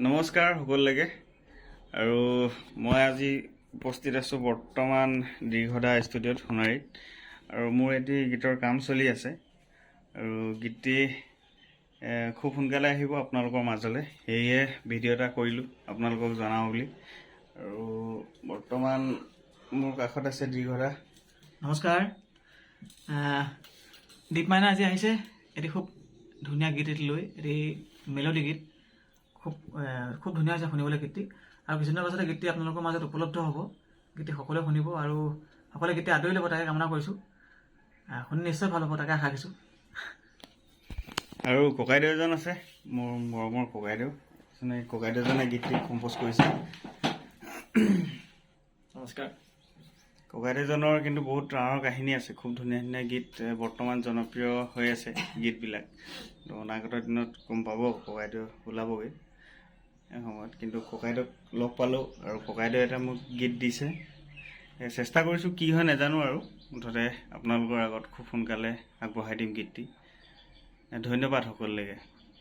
নমস্কাৰ সকলোকে। আৰু মই আজি উপস্থিত আছোঁ বৰ্তমান দীৰ্ঘদা ষ্টুডিঅ'ত সোণাৰীত। আৰু মোৰ এটি গীতৰ কাম চলি আছে আৰু গীতটি খুব সোনকালে আহিব আপোনালোকৰ মাজলৈ, সেয়ে ভিডিঅ' এটা কৰিলোঁ আপোনালোকক জনাওঁ বুলি। আৰু বৰ্তমান মোৰ কাষত আছে দীৰ্ঘদা। নমস্কাৰ। দীপ মাইনা আজি আহিছে এটি খুব ধুনীয়া গীত এটি লৈ, এটি মেলোডি গীত। খুব ধুনীয়া হৈছে শুনিবলৈ গীতটি, আৰু কিছুদিনৰ পাছতে গীতটি আপোনালোকৰ মাজত উপলব্ধ হ'ব। গীতটি সকলোৱে শুনিব আৰু সকলোৱে গীতটি আদৰি ল'ব, তাকে কামনা কৰিছোঁ। শুনি নিশ্চয় ভাল হ'ব, তাকে আশা ৰাখিছোঁ। আৰু ককাইদেউ এজন আছে, মোৰ মৰমৰ ককাইদেউ। ককাইদেউজনে গীতটি কম্প'জ কৰিছে। নমস্কাৰ। ককাইদেউজনৰ কিন্তু বহুত ডাঙৰ কাহিনী আছে, খুব ধুনীয়া ধুনীয়া গীত বৰ্তমান জনপ্ৰিয় হৈ আছে গীতবিলাক। অনাগত দিনত গম পাব, ককাইদেউ ওলাবগৈ সময়ত। কিন্তু ককাইদেউক লগ পালোঁ আৰু ককাইদেউ এটা মোক গীত দিছে। চেষ্টা কৰিছোঁ, কি হয় নাজানো, আৰু মুঠতে আপোনালোকৰ আগত খুব সোনকালে আগবঢ়াই দিম গীতটি। ধন্যবাদ সকলোকে।